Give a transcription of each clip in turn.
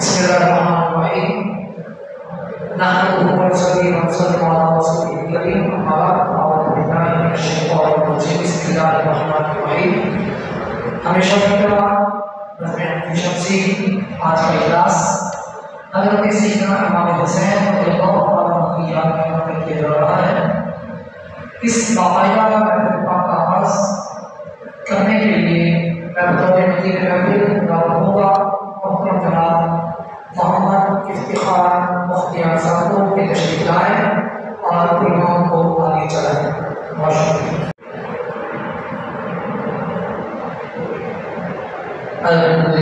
بسم الله الرحمن الرحيم. نحمده ونصلي ونسلم على رسوله الكريم. أما بعد أعوذ بالله من الشيطان الرجيم. بسم الله الرحمن الرحيم. ہمیشہ کی طرح رفع شمسی آج کا اجلاس حضرت سیدنا امام حسین رضی اللہ عنہ کی یاد میں منعقد کیا جا رہا ہے. اس باقاعدہ محفل کا آغاز کرنے کے لیے میں بطور مدیر محفل دعوت ہوگا محترم جناب محمد افتخار مختیار صاحب کو کہ تشریف لائیں اور پروگرام کو آگے چلائیں. بہت شکریہ. الحمد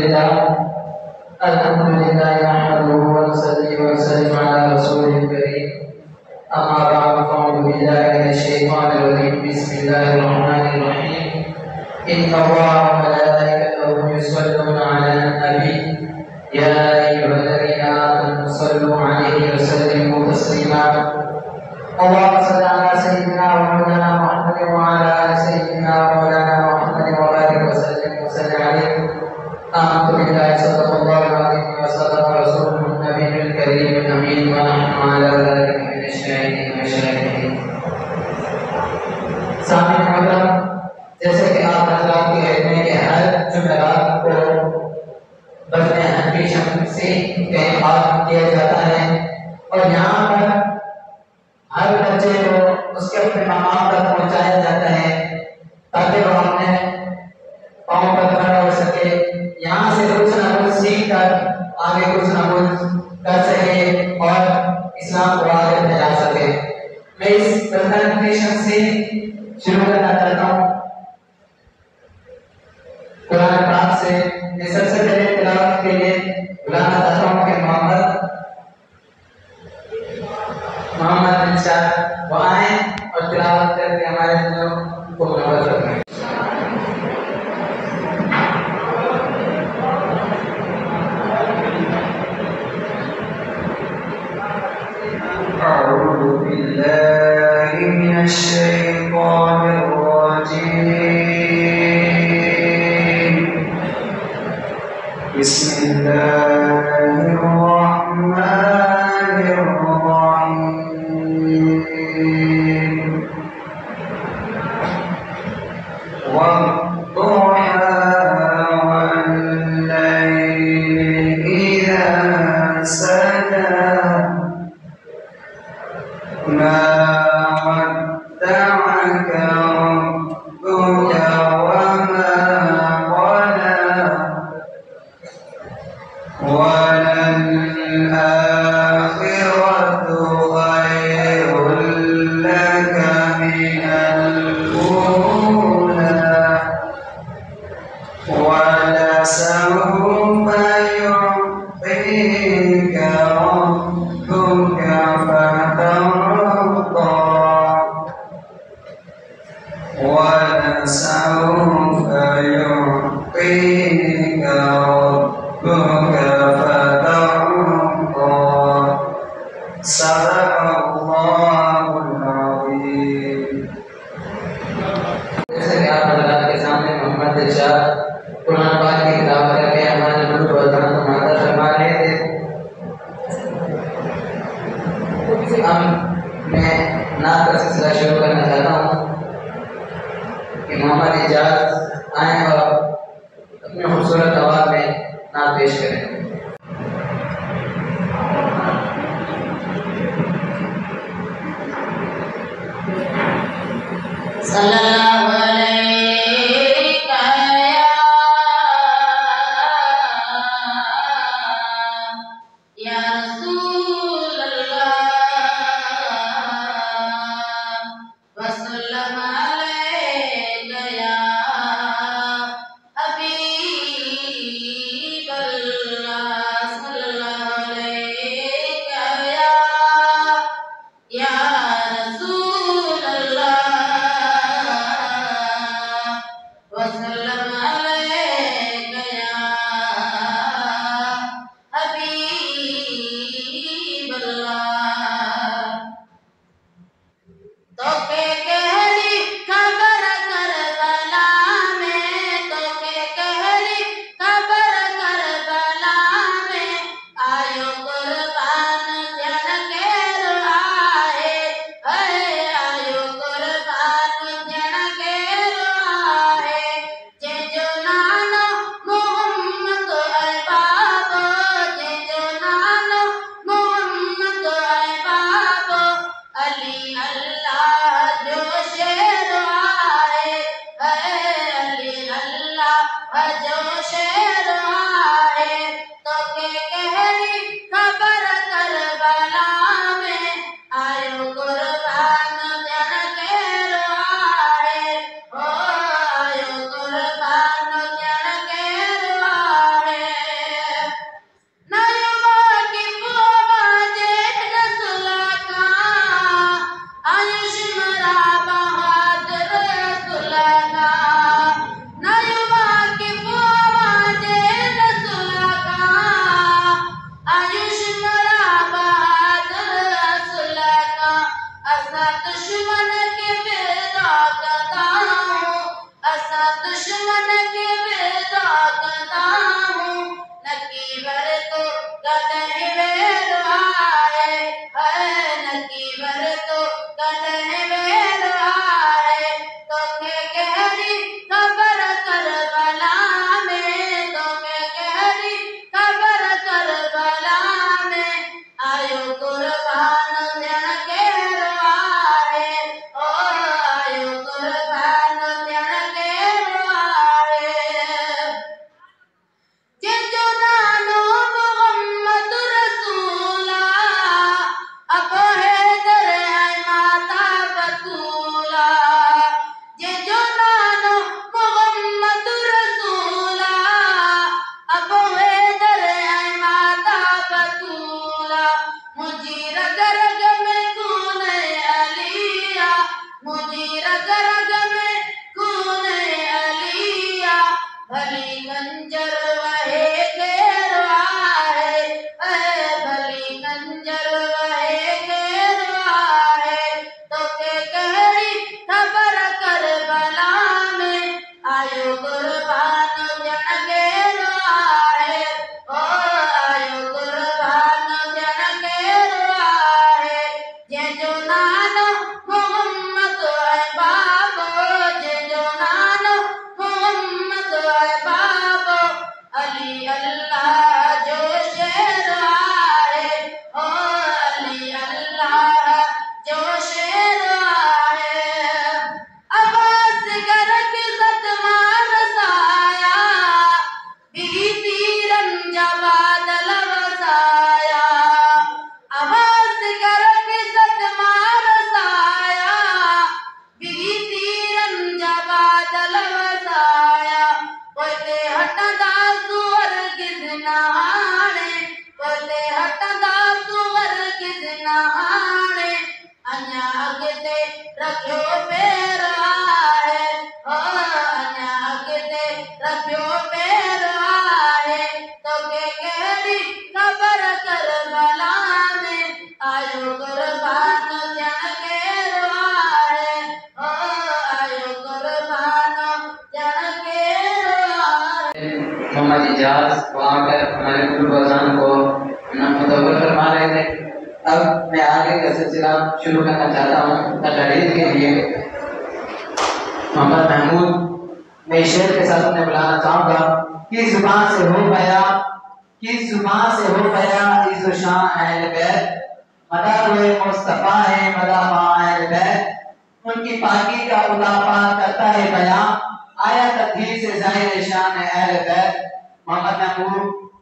لله نحمده ونصلي ونسلم على رسوله الكريم. أما بعد فأعوذ بالله من الشيطان الرجيم. بسم الله الرحمن الرحيم. إن الله وملائكته يصلون على النبي يا أيها الذين آمنوا صلوا عليه وسلموا تسليما. اللهم صل على سيدنا ومولانا محمد وعلى آل سيدنا ومولانا محمد وبارك وسلم وسلم عليه. آمنت بالله صدق الله العظيم وصدق رسوله النبي الكريم الأمين ونحن على ذلك من الشاهدين والشاهدين. سامعین محترم، جیسے کہ آپ حضرات کے علم میں کہ ہر جمعرات کو بطن حنفی شمسی کا انعقاد کیا جاتا ہے اور یہاں پر ہر بچے کو اس کے اپنے مقام تک پہنچایا جاتا ہے تاکہ وہ اپنے پاؤں پر کھڑا ہو سکے، یہاں سے کچھ نہ کچھ سیکھ کر آگے کچھ نہ کچھ کر سکے اور اسلام کو آگے پھیلا سکے. میں اس پریزنٹیشن سے شروع کرنا چاہتا ہوں قرآن پاک سے. میں سب سے پہلے تلاوت کے لیے بلانا چاہتا ہوں کہ محمد بن شاہ وہ آئیں اور تلاوت کر کے ہمارے دلوں کو منور رکھیں. أعوذ بالله من الشيطان الرجيم. بسم الله الرحمن الرحيم. والضحى والليل إذا سجى ما ودعك ربك وما قلى وللآخرة خير لك من الأولى ولسوف يعطيك ربك فترضى ولسوف يعطيك ربك فترضى. صدق الله العظيم. جیسے کہ آپ حضرات کے سامنے محمد ارشاد قرآن پاک کی تلاوت کر کے ہمارے ملک کو مادہ فرما رہے تھے. اب میں نعت کا سلسلہ شروع کرنا چاہتا ہوں کہ محمد اجاز آئیں اور اپنے خوبصورت آواز میں نعت پیش کریں. صلی اللہ علیہ یا رسول اللہ وسلم مجھے رگ رگ میں خون علیہ، مجھے رگ رگ میں خون علیہ، بھلی کنجر وہے گھیروا ہے، بھلی کنجر وہے گھیروا ہے، تو کہ کہڑی خبر کربلا میں آیو قربان جن گھیروا ہے، آیو قربان جن گھیروا ہے، جے جو نانو محمد ہے بابو، جے جو نانو محمد ہے بابو، علی اللہ جو شیروا ہے، علی اللہ جو شیروا ہے، عباس گر کی زد مار سایا، بی تیرن جباد لوسایا، عباس گر کی زد مار سایا، بی تیرن جباد لوسایا، پوتے ہٹدا سور کس نہانے، پوتے ہٹدا سور کس نہانے، انیا اگتے رکھو پیروا ہے، انیا اگتے رکھو پیروا ہے، تو کہ کہڑی خبر کربلا میں آیو قربان جن گھیروا ہے، آیو قربان جن گھیروا ہے۔ محمد اجاز وہاں پر ہمارے قلوب اذان کو متوجہ فرما رہے تھے۔ اب میں آگے کا سلسلہ شروع کرنا چاہتا ہوں تقریر کے لیے محمد محمود میں شعر کے ساتھ انہیں بلانا چاہوں گا۔ کس زبان سے ہو گیا، کس زبان سے ہو گیا عز و شان اہل بیت، مدح روئے مصطفیٰ ہے مدح ماں اہل بیت، ان کی پاکی کا خدا پاک کرتا ہے بیان، آیا تطہیر سے ظاہر شان اہل بیت۔ محمد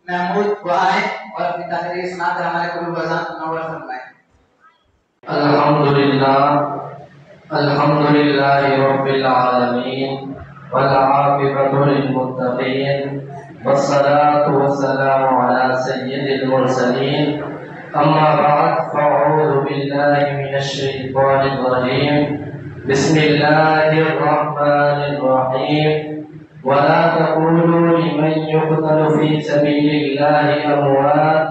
محمود کو آئے اور اپنی تقریر سنا کر ہمارے قلوب اذان منور فرمائیں۔ الحمدللہ رب العالمین والعاقبۃ للمتقین والصلاة والسلام علی سید المرسلین، اما بعد فاعوذ باللہ من الشیطان الرجیم، بسم اللہ الرحمن الرحیم، ولا تقولوا لمن يقتل في سبيل الله أموات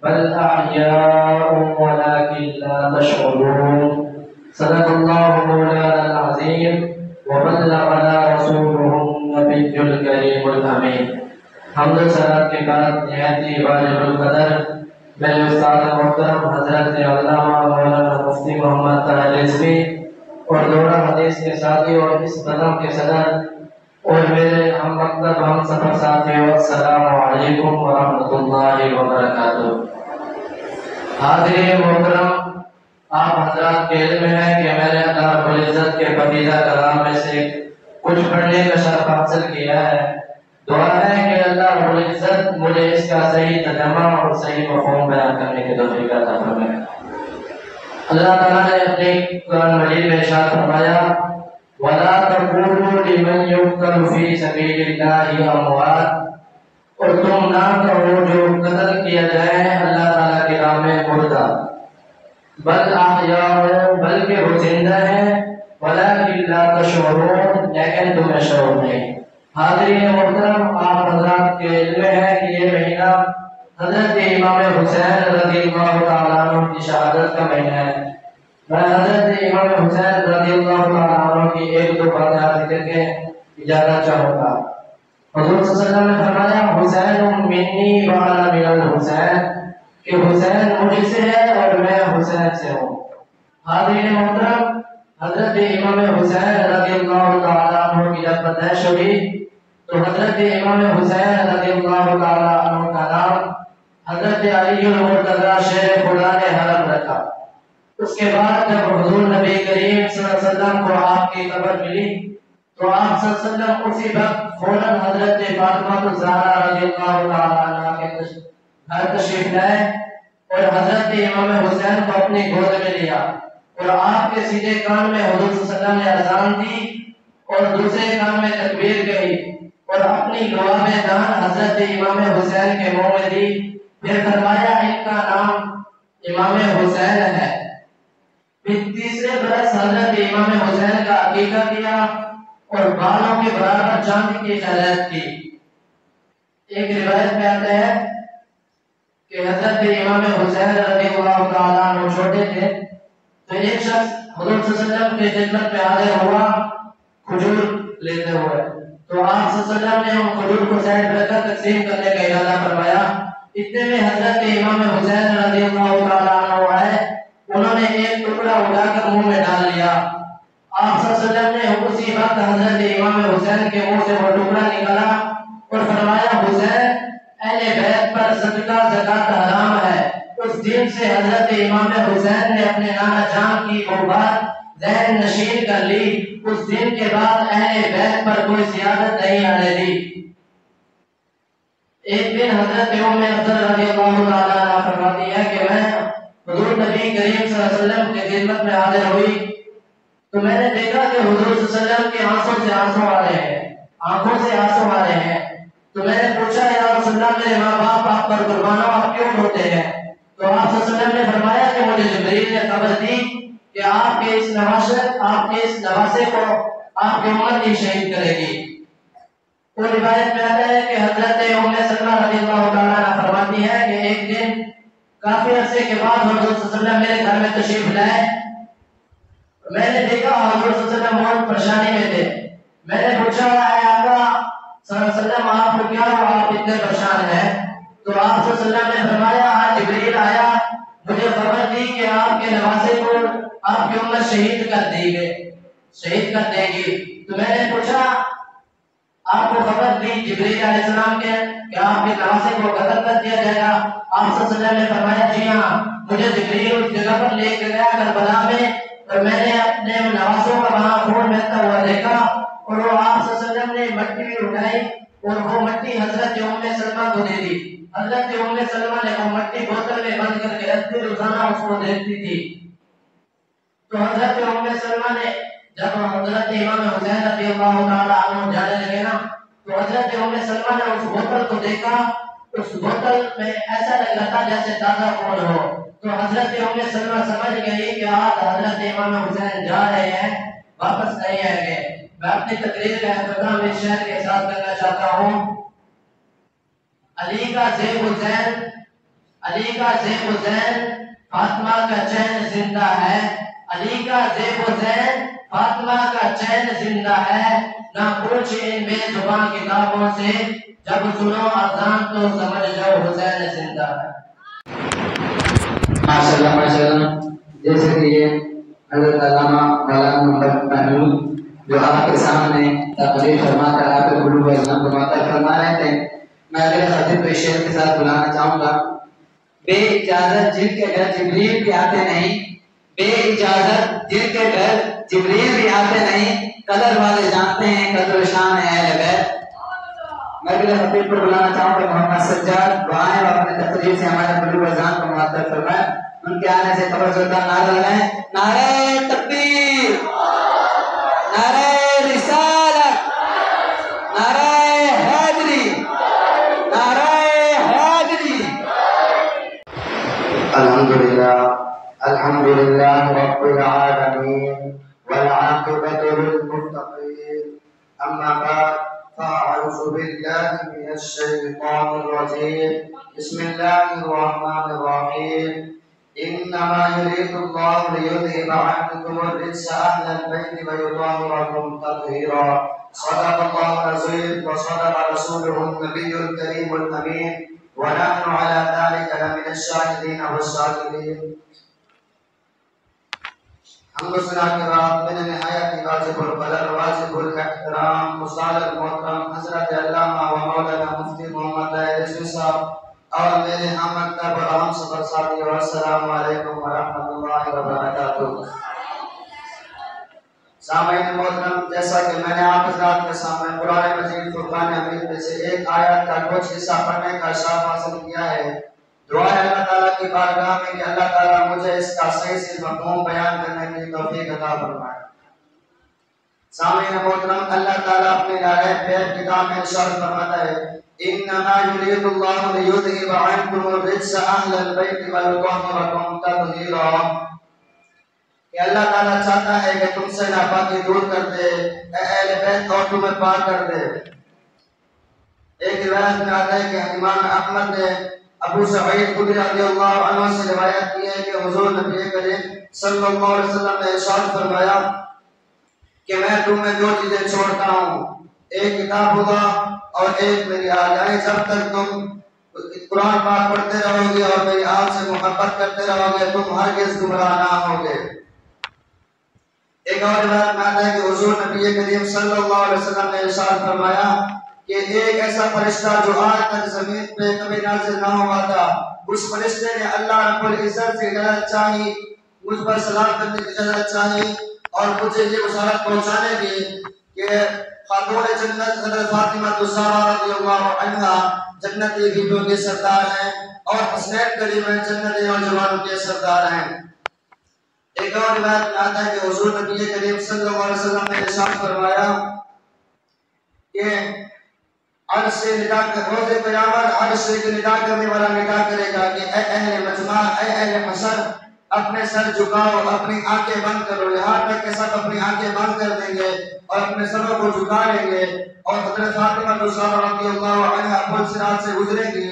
بل أحياء ولكن لا تشعرون، صدق الله مولانا العظيم وبلغنا رسوله النبي الكريم الأمين۔ حمد و صلات کے بعد نہایت ہی واجب القدر میرے استاد محترم حضرت علامہ مولانا مفتی محمد طاہر رضوی اور دورہ حدیث کے ساتھی اور اس قدم کے صدر اور میرے ہم مکتب ہم سفر ساتھیوں، السلام علیکم ورحمۃ اللہ وبرکاتہ۔ حاضرین محترم، آپ حضرات کے علم ہے کہ میں نے اللہ رب العزت کے پاکیزہ کلام میں سے کچھ پڑھنے کا شرف حاصل کیا ہے۔ دعا ہے کہ اللہ رب العزت مجھے اس کا صحیح ترجمہ اور صحیح مفہوم بیان کرنے کی توفیق عطا فرمائے۔ اللہ تعالیٰ نے اپنے قرآن مجید میں ارشاد فرمایا، وَلَا تَقُولُوا لِمَنْ يُقْتَلُ فِي سَبِيلِ اللَّهِ أَمْوَاتٌ، اور تم نہ کہو جو قتل کیا جائے اللہ تعالیٰ کی راہ میں مردہ، بل احیاء، بلکہ وہ زندہ ہیں، وَلَكِنْ لَا تَشْعُرُونَ، لیکن تمہیں شعور نہیں۔ حاضرین محترم، آپ حضرات کے علم ہے کہ یہ مہینہ حضرت امام حسین رضی اللہ تعالیٰ عنہ کی شہادت کا مہینہ ہے۔ میں حضرت امام حسین رضی اللہ تعالیٰ عنہ کی ایک دو باتیں ذکر کے اجازت چاہوں گا۔ حضور صلی اللہ علیہ وسلم نے فرمایا، حسین منی وانا من الحسین، کہ حسین مجھ سے ہے اور میں حسین سے ہوں۔ حاضرین محترم، حضرت امام حسین رضی اللہ تعالیٰ عنہ کی جب پیدائش ہوئی تو حضرت امام حسین رضی اللہ تعالیٰ عنہ کا نام حضرت علی المرتضیٰ شیر خدا نے حرم رکھا۔ اس کے بعد جب حضور نبی کریم صلی اللہ علیہ وسلم کو آپ کی خبر ملی تو آپ صلی اللہ علیہ وسلم اسی وقت فوراً حضرت فاطمہ الزہرا رضی اللہ تعالیٰ عنہ کے گھر تشریف لائے اور حضرت امام حسین کو اپنی گود میں لیا اور آپ کے سیدھے کان میں حضور صلی اللہ علیہ وسلم نے اذان دی اور دوسرے کان میں تکبیر کہی اور اپنی لعاب دان حضرت امام حسین کے منہ میں دی۔ پھر فرمایا، ان کا نام امام حسین ہے۔ پھر تیسرے برس حضرت امام حسین کا عقیقہ کیا اور بالوں کے برابر چاندی کی خیرات کی۔ ایک روایت میں آتا ہے کہ حضرت امام حسین رضی اللہ تعالیٰ عنہ چھوٹے تھے تو ایک شخص حضور صلی اللہ علیہ وسلم کی خدمت میں حاضر ہوا کھجور لیتے ہوئے، تو آپ صلی اللہ علیہ وسلم نے ان کھجور کو سائڈ رکھ کر تقسیم کرنے کا ارادہ فرمایا۔ اتنے میں حضرت امام حسین رضی اللہ تعالیٰ عنہ آئے، انہوں نے ایک ٹکڑا اٹھا کر منہ میں ڈال لیا۔ آپ صلی اللہ علیہ وسلم نے اسی وقت حضرت امام حسین کے منہ سے وہ ٹکڑا نکالا اور فرمایا حسین اہل بیت پر صدقہ زکات حرام ہے۔ اس دن سے حضرت امام حسین نے اپنے نانا جان کی وہ بات ذہن نشین کر لی۔ اس دن کے بعد اہل بیت پر کوئی زیادت نہیں آنے دی۔ ایک دن حضرت ام افضل رضی اللہ تعالیٰ عنہ فرماتی ہے کہ میں حضور نبی کریم صلی اللہ علیہ وسلم کی خدمت میں حاضر ہوئی تو میں نے دیکھا کہ حضور صلی اللہ علیہ وسلم کے آنکھوں سے آنسو آ رہے ہیں، آنکھوں سے آنسو آ رہے ہیں۔ تو میں نے پوچھا یا رسول اللہ میرے ماں باپ آپ پر قربان ہو، آپ کیوں روتے ہیں؟ تو آپ صلی اللہ علیہ وسلم نے فرمایا کہ مجھے جبریل نے خبر دی کہ آپ کے اس نواسے کو آپ کی امت ہی شہید کرے گی۔ تو روایت میں آتا ہے کہ حضرت ام سلمہ رضی اللہ تعالیٰ عنہ فرماتی ہے کہ ایک دن کافی عرصے کے بعد حضور صلی اللہ علیہ وسلم میرے گھر میں تشریف لائے۔ میں نے دیکھا حضور صلی اللہ علیہ وسلم بہت پریشانی میں تھے۔ میں نے پوچھا اے آقا صلی اللہ علیہ وسلم آپ کو کیا ہوا، آپ اتنے پریشان ہیں؟ تو آپ صلی اللہ علیہ وسلم نے فرمایا آج جبریل آیا، مجھے خبر دی کہ آپ کے نواسے کو آپ کی امت شہید کر دے گی۔ تو میں نے پوچھا آپ کو خبر دی جبریل علیہ السلام کے کہ آپ کے نواسے کو قتل کر دیا جائے گا؟ آپ صلی اللہ علیہ وسلم نے فرمایا جی ہاں، مجھے جبریل اس جگہ پر لے کے گیا کربلا میں اور میں نے اپنے نواسوں کا وہاں خون بہتا ہوا دیکھا اور وہ آپ صلی اللہ علیہ وسلم نے مٹی بھی اٹھائی اور وہ مٹی حضرت ام سلمہ کو دے دی۔ حضرت ام سلمہ نے وہ مٹی بوتل میں بند کر کے رکھ دی، روزانہ اس کو دیتی تھی۔ تو حضرت ام سلمہ نے جب حضرت امام حسین رضی اللہ تعالیٰ عنہ جانے لگے نا تو حضرت ام سلمہ نے اس بوتل کو دیکھا، اس بوتل میں ایسا لگ رہا تھا جیسے تازہ خون ہو۔ تو حضرت ام سلمہ سمجھ گئی کہ آج حضرت امام حسین جا رہے ہیں، واپس نہیں آئیں گے۔ میں اپنی تقریر کا اختتام اس شعر کے ساتھ کرنا چاہتا ہوں۔ علی کا زیب حسین فاطمہ کا چین زندہ ہے، علی کا زیب حسین فاطمہ کا چین زندہ ہے، نہ پوچھ ان بے زبان کتابوں سے، جب سنو اذان تو سمجھ جاؤ حسین زندہ ہے۔ ماشاءاللہ ماشاءاللہ، جیسے کہ یہ حضرت علامہ مولانا محمد محمود جو آپ کے سامنے تقریر فرما کر آپ کے قلوب و اذہان کو معطر فرما رہے تھے، میں اگلے خطیب کو شعر کے ساتھ بلانا چاہوں گا۔ بے اجازت جن کے گھر جبریل بھی آتے نہیں، بے اجازت جن کے گھر جبریل بھی آتے نہیں، قدر والے جانتے ہیں قدر و شان ہے اہل بیت۔ میں اگلے خطیب کو بلانا چاہوں گا محمد سجاد دعائیں اور اپنے تقریر سے ہمارے قلوب و اذہان کو معطر فرمائیں۔ ان کے آنے سے خبر زدہ نعرہ لگائیں، نعرہ تکبیر، نعرہ رسالت، نعرہ حیدری، نعرہ حیدری۔ الحمدللہ رب العالمین والعاقبۃ للمتقین، اما بعد فاعوذ باللہ من الشیطان الرجیم، بسم اللہ الرحمن الرحیم، انما يريد الله ليذهب عنكم الرجس اهل البيت ويطهركم تطهيرا، صدق الله العظيم وصدق رسوله النبي الكريم الامين، ونحن على ذلك لمن الشاهدين والشاكرين۔ حمد و ثنا کے بعد میں نے نہایت واجب القدر واجب الاحترام استاد محترم حضرت علامہ و مولانا مفتی محمد طاہر رضوی صاحب اور میرے ہم مکتب اور ہم سفر ساتھیوں، السلام علیکم ورحمۃ اللہ وبرکاتہ۔ سامعین محترم، جیسا کہ میں نے آپ حضرات کے سامنے قرآن مجید فرقان حمید میں سے ایک آیت کا کچھ حصہ پڑھنے کا شرف حاصل کیا ہے، دعا ہے اللہ تعالیٰ کی بارگاہ میں کہ اللہ تعالیٰ مجھے اس کا صحیح سے مفہوم بیان کرنے کی توفیق عطا فرمائے۔ سامعین محترم، اللہ تعالیٰ اپنے نارے پیر کتاب میں ارشاد فرماتا ہے انما یرید اللہ لیذھب عنکم الرجس اہل البیت ویطہرکم تطہیرا، کہ اللہ تعالیٰ چاہتا ہے کہ تم سے ناپاکی دور کر دے، اہل بیت اور تمہیں پاک کر دے۔ ایک روایت میں آتا ہے کہ امام احمد نے ابو سعید خدری رضی اللہ عنہ سے روایت کی ہے کہ حضور نبی کریم صلی اللہ علیہ وسلم نے ارشاد فرمایا کہ میں تمہیں دو چیزیں چھوڑتا ہوں، ایک کتاب خدا اور ایک میری آل، یعنی جب تک تم قرآن پاک پڑھتے رہو گے اور میری آل سے محبت کرتے رہو گے تم ہرگز گمراہ نہ ہوگے۔ ایک اور روایت میں آتا ہے کہ حضور نبی کریم صلی اللہ علیہ وسلم نے ارشاد فرمایا کہ ایک ایسا فرشتہ جو آج تک زمین پہ کبھی نازل نہ ہوا تھا، اس فرشتے نے اللہ رب العزت سے اجازت چاہی، مجھ پر سلام کرنے کی اجازت چاہی اور مجھے یہ بشارت پہنچانے کی کہ خاتون جنت حضرت فاطمہ الزہرا رضی اللہ عنہا جنتی بیویوں کے سردار ہیں اور حسنین کریمین جنتی نوجوانوں کے سردار ہیں۔ ایک اور روایت میں آتا ہے کہ حضور نبی کریم صلی اللہ علیہ وسلم نے ارشاد فرمایا کہ عرش سے ندا کر روز قیامت عرش سے ندا کرنے والا ندا کرے گا کہ اے اہل مجمع، اے اہل حشر، اپنے سر جھکاؤ، اپنی آنکھیں بند کرو، یہاں تک کہ سب اپنی آنکھیں بند کر دیں گے اور اپنے سروں کو جھکا لیں گے اور حضرت فاطمہ الزہرا رضی اللہ عنہا پل صراط سے گزرے گی،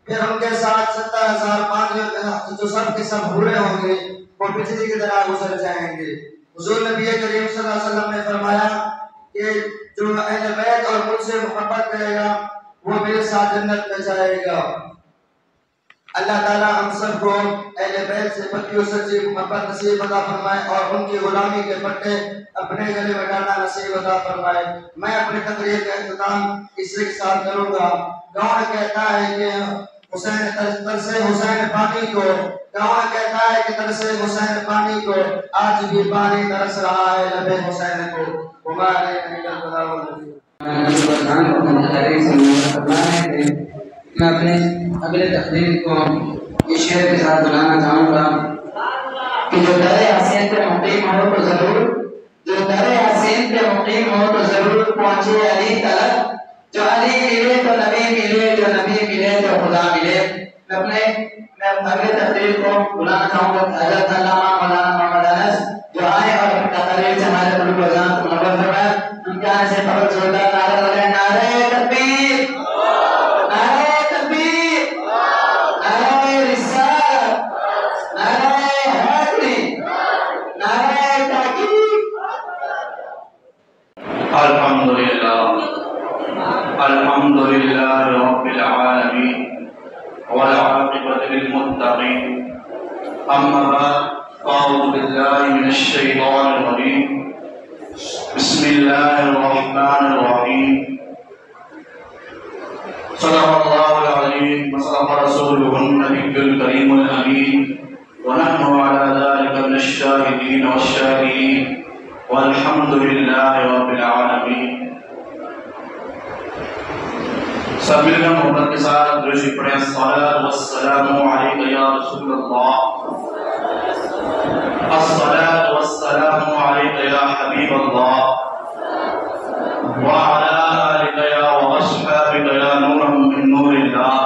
پھر ان کے ساتھ 70,000 پادری جو سب کے سب بھولے ہوں گے وہ بجلی کی طرح گزر جائیں گے۔ حضور نبی کریم صلی اللہ علیہ وسلم نے فرمایا کہ جو اہل بیت اور مجھ سے محبت کرے گا وہ میرے ساتھ جنت میں جائے گا۔ اللہ تعالیٰ ہم سب کو اہل بیت سے پکی و سچی محبت نصیب عطا فرمائے اور ان کی غلامی کے پٹے اپنے گلے میں ڈالنا نصیب عطا فرمائے۔ میں اپنی تقریر کا اختتام اس کے ساتھ کروں گا۔ کون کہتا ہے کہ حسین ترس حسین پانی کو، کون کہتا ہے کہ ترس حسین پانی کو، آج بھی پانی ترس رہا ہے لب حسین کو۔ میں اپنے اگلے تقریر کو اس شعر کے ساتھ بنانا چاہوں گا کہ جو در حسین پہ مقیم ہو تو ضرور، جو در حسین پہ مقیم ہو تو ضرور پہنچے علی طرف، جو علی ملے تو نبی ملے، جو نبی ملے تو خدا ملے۔ میں اگلے تقریر کو بلانا چاہوں گا حضرت علامہ مولانا محمد انس جو آئے اور اپنی تقریر سے ہمارے قلوب اذان کو منور فرمائے۔ ان کے آنے سے بہت زوردار نعرہ لگائے، نعرہ تکبیر، نعرہ تکبیر، نعرہ رسالت، نعرہ حیدری، نعرہ تحقیق۔ الحمدللہ رب العالمین والعاقبۃ للمتقین، اما بعد اعوذ باللہ من الشیطان الرجیم، بسم اللہ الرحمن الرحیم، صدق اللہ العظیم وصدق رسولہ النبی الکریم الامین، ونحن علی ذلک من الشاہدین والشاکرین، والحمد للہ رب العالمین۔ سب مل کر محبت کے ساتھ درود پڑھیں، الصلاۃ والسلام علیک یا رسول اللہ، الصلاۃ والسلام علیک یا حبیب اللہ، وعلی آلک یا واصحابک یا نورا من نور اللہ۔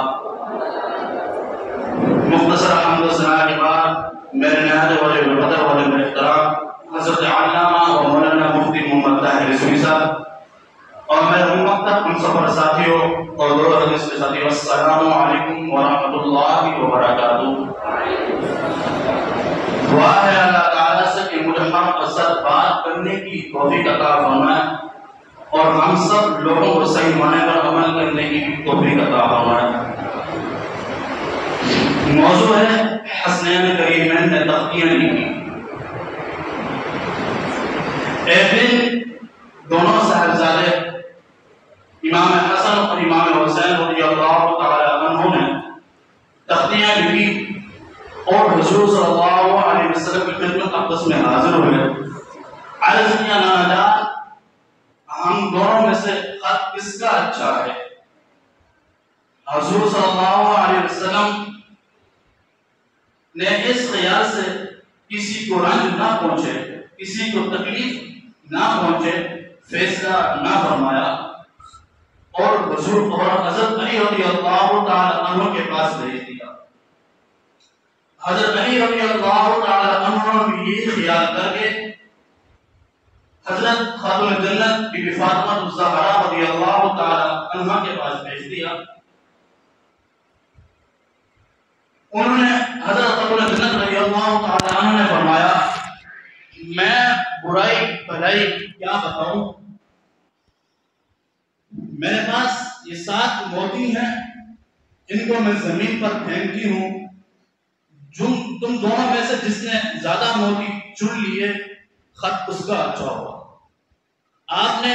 مختصر حمد و ثنا کے بعد میرے نہایت والے قدر والے محترم حضرت علامہ و مولانا مفتی محمد طاہر رضوی صاحب اور میرے مکتب ہم سفر ساتھیوں اور دور حدیث کے ساتھیوں، السلام علیکم ورحمۃ اللہ وبرکاتہ۔ دعا ہے اللہ تعالیٰ سے کہ مجھے حق و سچ بات کرنے کی توفیق عطا فرمائے اور ہم سب لوگوں کو صحیح معنی پر عمل کرنے کی توفیق عطا فرمائے۔ موضوع ہے حسنین کریمین نے تختیاں لکھی۔ ایک دن دونوں صاحبزادے امام حسن اور امام حسین رضی اللہ تعالی عنہ نے تختیاں لکھی اور حضور صلی اللہ علیہ وسلم کی خدمت اقدس میں حاضر ہوئے۔ عرض کیا ناجان ہم دونوں میں سے خط کس کا اچھا ہے؟ حضور صلی اللہ علیہ وسلم نے اس خیال سے کسی کو رنج نہ پہنچے، کسی کو تکلیف نہ پہنچے، فیصلہ نہ فرمایا اور حضرت علی رضی اللہ تعالی عنہ کے پاس بھیج دیا۔ حضرت علی رضی اللہ تعالی عنہ بھی یہ خیال کر کے حضرت خاتون جنت بی بی فاطمہ الزہرا رضی اللہ تعالی عنہ کے پاس بھیج دیا۔ انہوں نے حضرت خاتون جنت رضی اللہ تعالی عنہ نے فرمایا میں برائی بھلائی کیا بتاؤں، میرے پاس یہ 7 موتی ہیں، ان کو میں زمین پر پھینکتی ہوں، تم دونوں میں سے جس نے زیادہ موتی چن لیے خط اس کا اچھا ہوا۔ آپ نے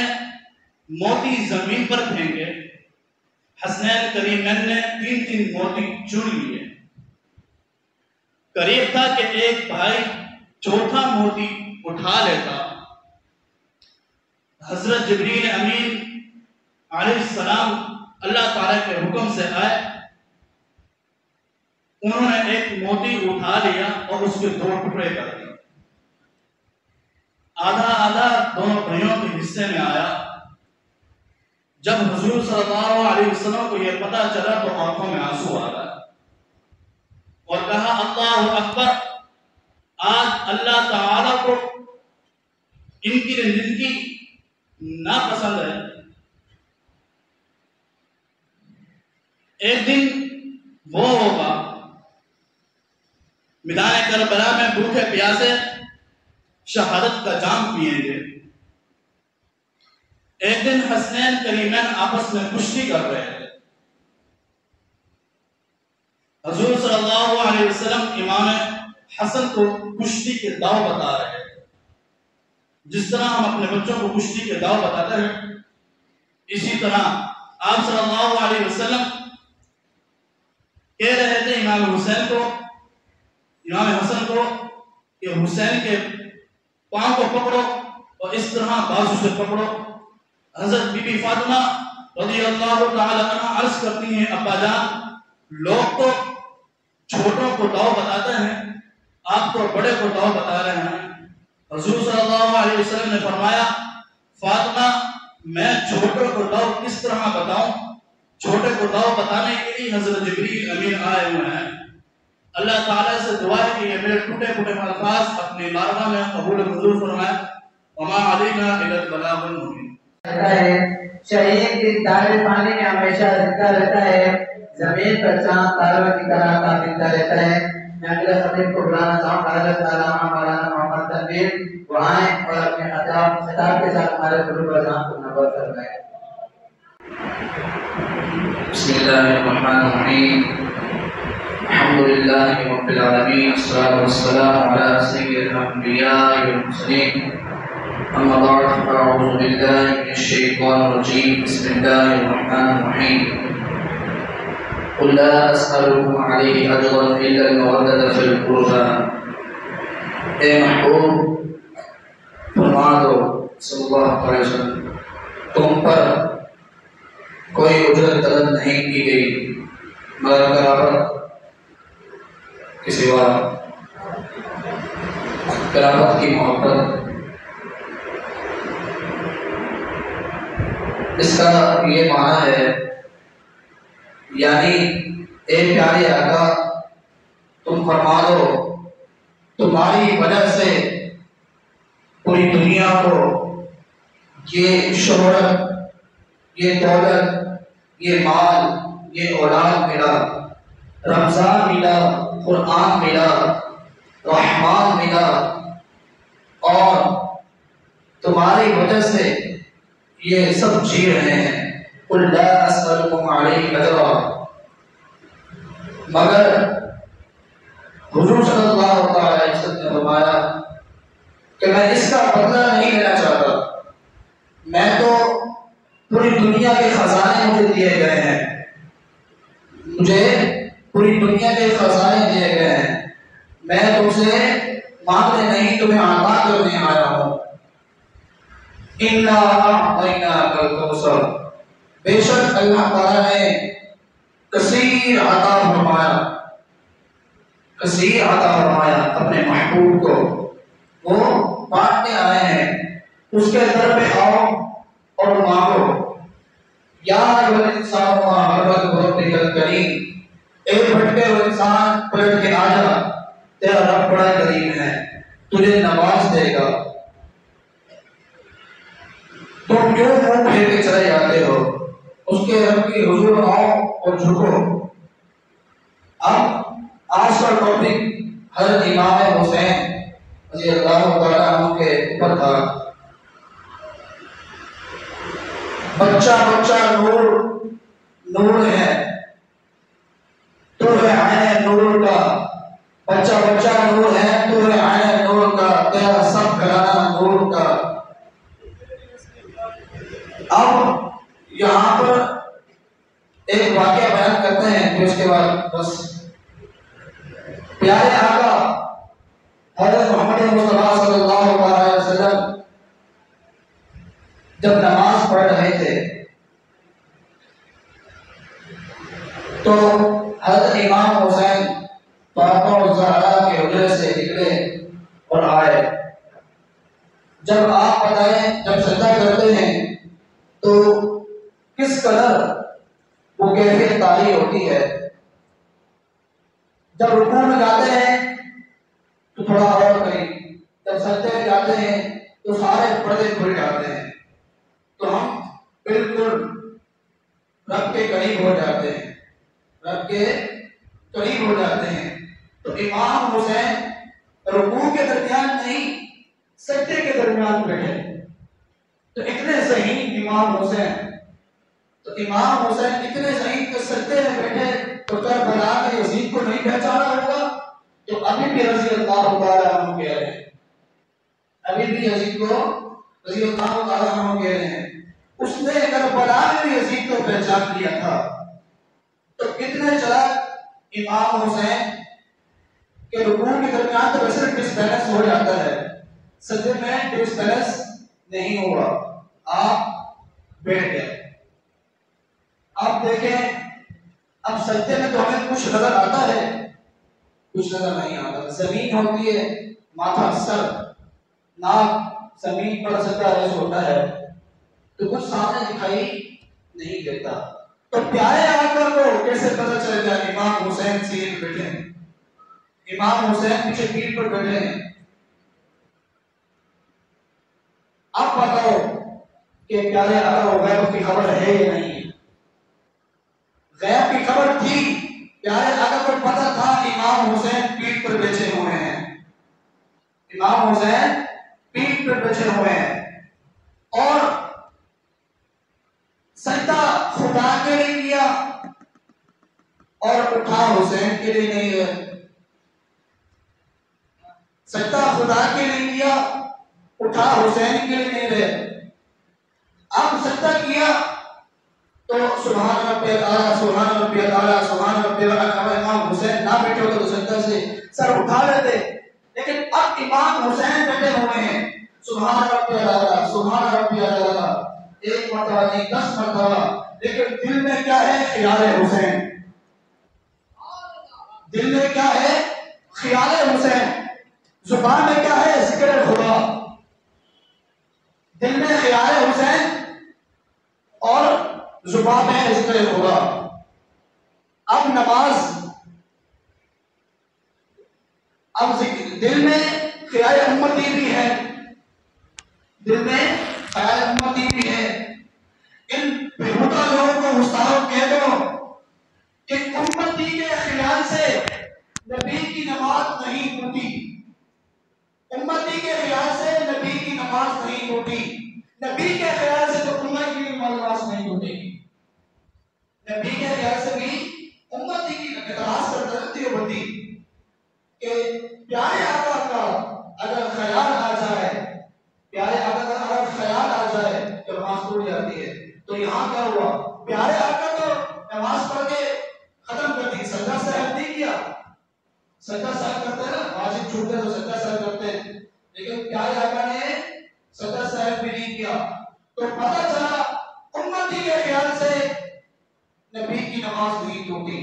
موتی زمین پر پھینکے، حسنین کریمین نے 3 موتی چن لیے۔ قریب تھا کہ ایک بھائی چوتھا موتی اٹھا لیتا۔ حضرت جبریل امین علیہ السلام اللہ تعالیٰ کے حکم سے آئے، انہوں نے ایک موتی اٹھا لیا اور اس کے 2 ٹکڑے کر دیے۔ آدھا آدھا دونوں بھائیوں کے حصے میں آیا۔ جب حضور صلی اللہ علیہ وسلم کو یہ پتہ چلا تو آنکھوں میں آنسو آ گئے اور کہا اللہ اکبر، آج اللہ تعالیٰ کو ان کی زندگی ناپسند ہے۔ ایک دن وہ ہوگا میدان کربلا میں بھوکے پیاسے شہادت کا جام پیئیں گے۔ ایک دن حسنین کریمین آپس میں کشتی کر رہے تھے۔ حضور صلی اللہ علیہ وسلم امام حسن کو کشتی کے داؤ بتا رہے تھے۔ جس طرح ہم اپنے بچوں کو کشتی کے داؤ بتاتے ہیں، اسی طرح آپ صلی اللہ علیہ وسلم کہہ رہے تھے امام حسن کو کہ حسین کے پاؤں کو پکڑو اور اس طرح بازو سے پکڑو۔ حضرت بی بی فاطمہ رضی اللہ تعالی عنہ عرض کرتی ہیں ابا جان، لوگ تو چھوٹوں کو داؤ بتاتے ہیں، آپ تو بڑے کو داؤ بتا رہے ہیں۔ حضور صلی اللہ علیہ وسلم نے فرمایا فاطمہ میں چھوٹوں کو داؤ کس طرح بتاؤں؟ چھوٹے کو داؤ بتانے کے لیے حضرت جبریل امین آئے ہوئے ہیں۔ اللہ تعالیٰ سے دعا ہے کہ یہ میرے ٹوٹے پھوٹے الفاظ اپنی بارگاہ میں قبول منظور فرمائے۔ وما علینا الا البلاغ المبین۔ شہید اس دائرے پانی میں ہمیشہ زندہ رہتا ہے، زمین پر چاند تاروں کی طرح تابندہ رہتا ہے۔ میں اگلے خطیب کو بلانا چاہوں گا، حضرت علامہ مولانا محمد تنویر وہ آئیں اور اپنے خطاب کے ساتھ ہمارے قلوب اذان کو نور فرمائیں۔ بسم اللہ الرحمن الرحیم، الحمد للہ رب العالمین، والصلاة والسلام علی سید الانبیاء والمرسلین، اما بعد فاعوذ باللہ من الشیطان الرجیم، بسم اللہ الرحمن الرحیم۔ قل لا اسألكم علیہ اجرا الا المودة فی القربى۔ اے محبوب فرما دو صلی اللہ علیہ وسلم، تم پر کوئی اجرت طلب نہیں کی گئی مگر قرابت کے سوا، قرابت کی محبت۔ اس کا یہ معنی ہے یعنی اے پیارے آقا تم فرما دو تمہاری وجہ سے پوری دنیا کو یہ شہرت، یہ دولت، یہ مال، یہ اولاد ملا، رمضان ملا، قرآن ملا، رحمان ملا، اور تمہاری وجہ سے یہ سب جی رہے ہیں۔ قل لا اسألكم علیہ اجرا، مگر حضور صلی اللہ علیہ وسلم نے فرمایا کہ میں اس کا بدلہ نہیں لینا چاہتا، میں تو پوری دنیا کے خزانے مجھے دیے گئے ہیں، مجھے پوری دنیا کے خزانے دیے گئے ہیں، میں تم سے مانگنے نہیں تمہیں عطا کرنے آیا ہوں۔ اِنَّا أَعْطَيْنَاكَ الْكَوْثَرَ، بے شک اللہ تعالیٰ نے کثیر عطا فرمایا، کثیر عطا فرمایا اپنے محبوب کو، وہ بانٹنے آئے ہیں، اس کے در پہ آؤ اور مانگو. یا ایھا الانسان ما غرک بربک الکریم، اے بھٹکے ہوئے انسان پلٹ کے آ جا، تیرا رب بڑا کریم ہے، تجھے نواز دے گا. تم کیوں منہ پھیر کے چلے جاتے ہو؟ اس کے رب کی حضور آؤ اور جھکو. اب آج کا ٹاپک حضرت امام حسین رضی اللہ تعالیٰ عنہ کے اوپر تھا. بچہ بچہ نور نور ہے، تو ہے عین نور کا. بچہ بچہ نور ہے، تو ہے عین نور کا، تیرا سب گھرانہ نور کا. اب یہاں پر ایک واقعہ بیان کرتے ہیں، پھر اس کے بعد بس. پیارے آقا حضرت محمد مصطفیٰ صلی اللہ علیہ وسلم جب نماز پڑھ رہے تھے تو حضرت امام حسین فاطمہ الزہرا کے حجرے سے نکلے اور آئے. جب آپ بتائیں جب سجدہ کرتے ہیں تو کس قدر وہ کیفیت طاری ہوتی ہے. جب رکوع میں جاتے ہیں تو تھوڑا اور قریب، جب سجدے میں جاتے ہیں تو سارے پردے کھل جاتے ہیں، تو ہم بالکل رب کے قریب ہو جاتے ہیں، رب کے قریب ہو جاتے ہیں. تو امام حسین رکوع کے درمیان نہیں، سجدے کے درمیان بیٹھے. تو اتنے صحیح امام حسین، تو امام حسین اتنے صحیح کہ سجدے میں بیٹھے تو کربلا میں یزید کو نہیں پہچانا ہوگا، تو ابھی بھی رضی اللہ تعالیٰ عنہ کہہ رہے ہیں، ابھی بھی یزید کو رضی اللہ تعالیٰ عنہ کہہ رہے ہیں. اس نے کربلا میں بھی یزید کو پہچان لیا تھا. تو کتنے چلا امام حسین کہ رکوع کے درمیان تو ویسے ڈس بیلنس ہو جاتا ہے، سجدے میں ڈس بیلنس نہیں ہوا، آپ بیٹھ گئے. اب دیکھیں، اب سجدے میں تو ہمیں کچھ نظر آتا ہے، کچھ نظر نہیں آتا. زمین ہوتی ہے، ماتھا سر، ناک زمین پر سجدہ ریز ہوتا ہے، تو کچھ سامنے دکھائی نہیں دیتا. تو پیارے آقا کو کیسے پتہ چل گیا امام حسین سیٹ بیٹھے ہیں، امام حسین پیچھے پیٹھ پر بیٹھے ہیں. اب بتاؤ کہ پیارے آقا کو غیب کی خبر ہے یا نہیں؟ غیب کی خبر تھی، پیارے آقا کو پتہ تھا امام حسین پیٹھ پر بیٹھے ہوئے ہیں، امام حسین پیٹھ پر بیٹھے ہوئے ہیں. اور سجدہ خدا کے لیے کیا اور اٹھا حسین کے لیے نہیں ہے. سجدہ خدا کے لیے کیا، اٹھا حسین کے لیے نہیں رہے. اب سجدہ کیا تو سبحان ربی الاعلیٰ، سبحان ربی الاعلیٰ، سبحان ربی الاعلیٰ. امام حسین نہ بیٹھے ہوتے تو سجدہ سے سر اٹھا لیتے، لیکن اب امام حسین بیٹھے ہوئے ہیں. سبحان ربی الاعلیٰ، سبحان ربی الاعلیٰ، ایک مرتبہ نہیں 10 مرتبہ. لیکن دل میں کیا ہے؟ خیال حسین. دل میں کیا ہے؟ خیال حسین. زبان میں کیا ہے؟ ذکر خدا. دل میں خیال حسین اور زبان میں ذکر خدا. اب نماز، اب دل میں خیال امتی بھی ہے، دل میں خیال امتی بھی ہے. ان بےہودہ لوگوں کو استاد کہہ دو کہ امتی کے خیال سے نبی کی نماز نہیں ٹوٹی، امتی کے خیال سے نبی کی نماز نہیں ٹوٹی. نبی کے خیال سے تو امت کی نماز نہیں ٹوٹے گی، نبی کے خیال سے بھی امتی کی اعتراض کرتا ہے دیوبندی کہ پیارے آقا کا اگر خیال آ جائے، پیارے آقا کا اگر خیال آ جائے تو نماز ٹوٹ جاتی ہے. تو یہاں کیا ہوا؟ پیارے آقا تو نماز پڑھ کے ختم کر دی، سجدہ صاحب نہیں کیا. سجدہ صاحب کرتے ہیں نا، واجب چھوٹے تو سجدہ صاحب کرتے ہیں، لیکن پیارے آقا نے سجدہ صاحب بھی نہیں کیا. تو پتہ چلا امتی کے خیال سے نبی کی نماز نہیں ٹوٹی،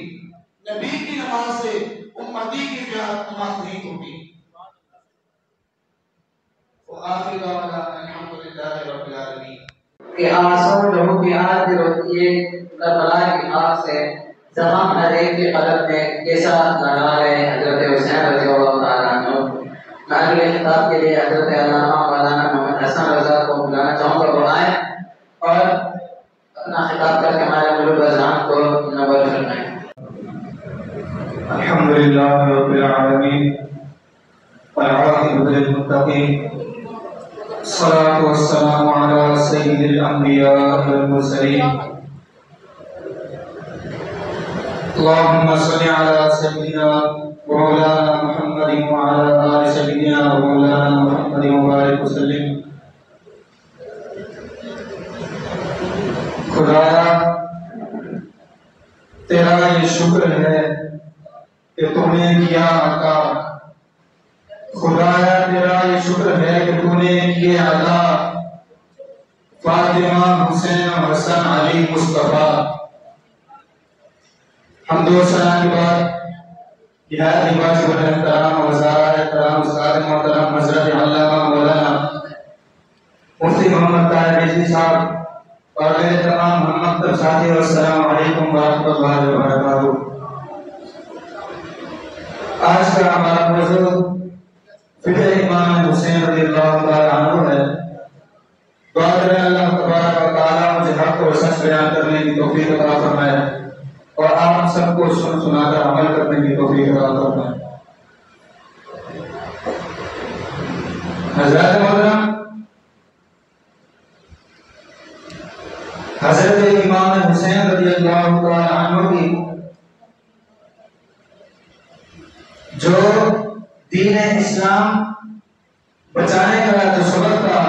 نبی کی نماز سے امتی کی خیال نماز نہیں ٹوٹی. وآخر دعوانا الحمد للہ رب العالمین. کہ آنسو لہو کی آنکھ جو ہوتی ہے کربلا کی آگ سے زمان ہر ایک کے قلب میں کیسا لگا رہے حضرت حسین رضی اللہ تعالیٰ عنہ. میں اگلے خطاب کے لیے حضرت علامہ مولانا محمد حسن رضا کو بلانا چاہوں گا وہ آئیں اور اپنا خطاب کر کے ہمارے ملوک اذان کو نور فرمائیں. الحمد للہ رب العالمین والعاقبۃ للمتقین الصلاة والسلام علی سید الانبیاء والمرسلین اللهم صل على سيدنا ومولانا محمد وعلى آل سيدنا ومولانا محمد وبارك وسلم. خدایا تیرا یہ شکر ہے کہ تو نے کیا عطا. خدایا تیرا یہ شکر ہے کہ تو نے کیا عطا فاطمہ حسین حسن علی مصطفیٰ. حمد و ثنا کے بعد نہایت واجب الاحترام وزارہ احترام استاد محترم حضرت علامہ مولانا مفتی محمد طاہر رضوی صاحب اور میرے تمام محمد طرف ساتھی السلام علیکم ورحمۃ اللہ وبرکاتہ. آج کا ہمارا موضوع فکر امام حسین رضی اللہ تعالیٰ عنہ ہے. دعا کریں اللہ تبارک و تعالیٰ مجھے حق اور سچ بیان کرنے کی توفیق عطا فرمائے اور آپ سب کو سنا کر عمل کرنے کی توفیق عطا فرمائے. حضرت محترم حضرت امام حسین رضی اللہ تعالیٰ عنہ کی جو دین اسلام بچانے کا جو سبب تھا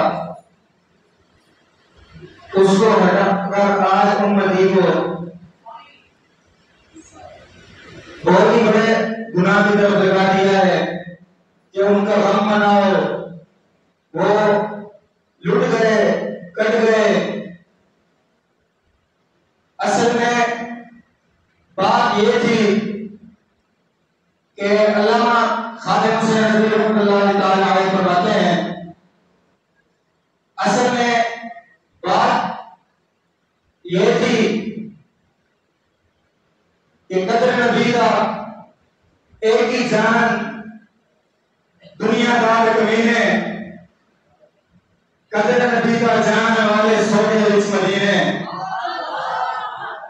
اس کو ہٹا کر آج امتی کو بہت ہی بڑے گناہ کی طرف لگا دیا ہے کہ ان کا غم مناؤ. وہ لٹ گئے کٹ گئے. اصل میں بات یہ تھی کہ علامہ خادم حسین رضی اللہ تعالیٰ علیہ فرماتے ہیں اصل میں بات یہ تھی کہ قدر نبی کا ایک ہی جان دنیا دار کمینے قدر نبی کا جان والے سونے اس مدینے.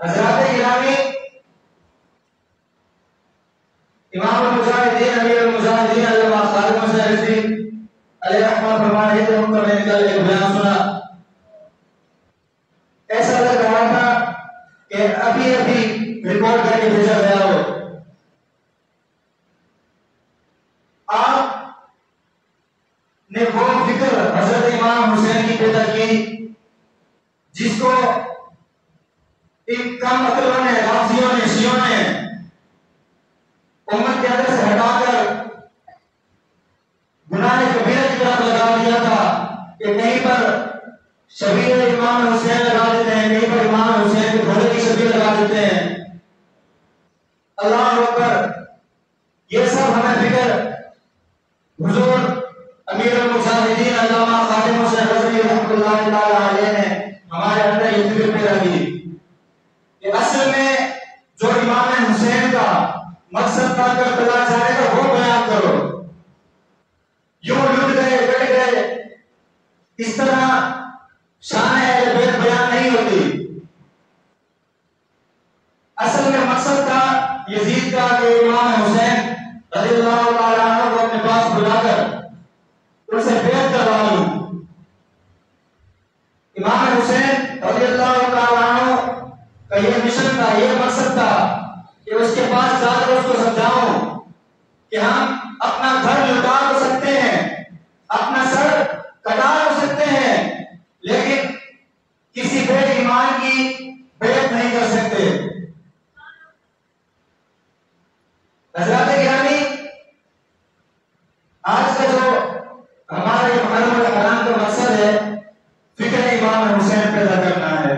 حضرات گرامی امام المجاہدین امیر المجاہدین علامہ خادم حسین رضوی علیہ رحمہ فرما رہے تھے. ان کا میں نے کل ایک بیان سنا, ایسا لگ رہا تھا کہ ابھی ابھی رپورٹ کر کے بھیجا گیا ہو. آپ نے وہ فکر حضرت امام حسین کی پیدا کی جس کو ان کم عقلوں نے, رافضیوں نے, شیعوں نے امت کے اندر سے ہٹا کر گناہ کبیرہ کی طرف لگا دیا تھا کہ کہیں پر شبیر امام حسین لگا دیتے ہیں, کہیں پر امام حسین کے گھوڑے کی شبیر لگا دیتے ہیں. اللہ اکبر. یہ سب ہمیں فکر حضور امیر المجاہدین علامہ خادم حسین رضوی رحمۃ اللہ تعالیٰ علیہ نے ہمارے اندر یہ فکر پیدا کی کہ اصل میں جو امام حسین کا مقصد تھا کربلا جانے کا وہ بیان کرو. یوں لٹ گئے کٹ گئے اس طرح شان اہل بیت بیان نہیں ہوتی. اصل میں مقصد تھا یزید کا کہ امام حسین رضی اللہ تعالیٰ عنہ کو اپنے پاس بلا کر ان سے بیعت کروا لوں. امام حسین رضی اللہ تعالیٰ عنہ کا یہ مشن تھا, یہ مقصد تھا کہ اس کے پاس جا کر اس کو سمجھاؤں کہ ہم اپنا گھر لٹا تو سکتے ہیں, اپنا سر کٹا تو سکتے ہیں, لیکن کسی بے ایمان کی بیعت نہیں کر سکتے. حضرات گرامی آج کا جو ہمارے محرم الحرام کا مقصد ہے فکر امام حسین پیدا کرنا ہے.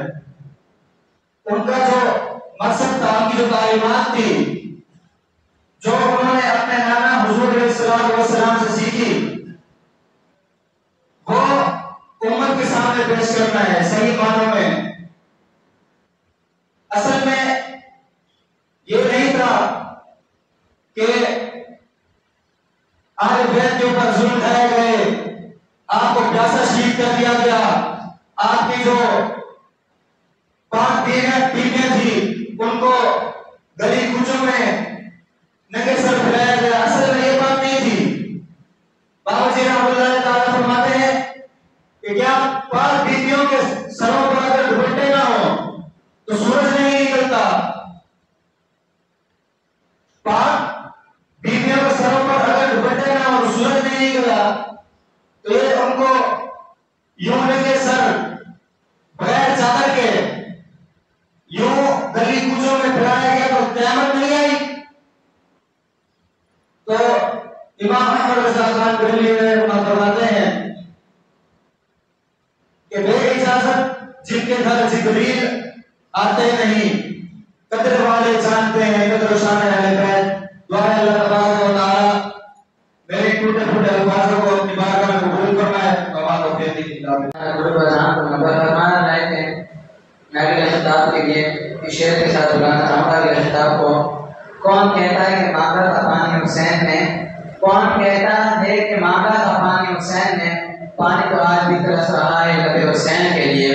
ان کا جو مقصد تھا, ان کی جو تعلیمات تھی, جو انہوں نے اپنے نانا حضور علیہ السلام سے سیکھی, وہ امت کے سامنے پیش کرنا ہے. صحیح معنی اہل بیت کے اوپر ظلم ڈھائے گئے، آپ کو پیاسا شہید کر دیا گیا، آپ کی جو 5 بیویاں تھی ان کو گلی کوچوں میں ننگے سر پھیلایا گیا۔ اصل میں یہ بات نہیں تھی۔ بابا جی رحمۃ اللہ تعالیٰ فرماتے ہیں کہ کیا 5 بیویوں کے سروں پر اگر دوپٹے نہ ہو تو سورج نہیں نکلتا۔ 5 بیویوں کے سروں پر اگر دوپٹے نہ ہو تو سورج نہیں نکلا، تو یہ ان کو یوں ننگے سر بغیر چادر کے یوں گلی کوچوں میں پھیلایا گیا تو قیامت نہیں آئی؟ تو امام احمد رضا خان بریلوی رحمہ فرماتے ہیں کہ بے اجازت جن کے گھر جبریل آتے نہیں، قدر والے جانتے ہیں قدر و شان اہل بیت۔ دعا ہے اللہ تبارک و تعالی میرے ٹوٹے پھوٹے الفاظوں کو اپنی بارگاہ میں قبول فرمائے اور بات کو پھیرنے کی خطاب کے لیے اس شعر کے ساتھ بلانا چاہوں گا اگلے خطاب کو۔ کون کہتا ہے کہ مانگا تھا پانی حسین نے، کون کہتا ہے کہ مانگا تھا پانی حسین نے، پانی تو آج بھی ترس رہا ہے لب حسین کے لیے۔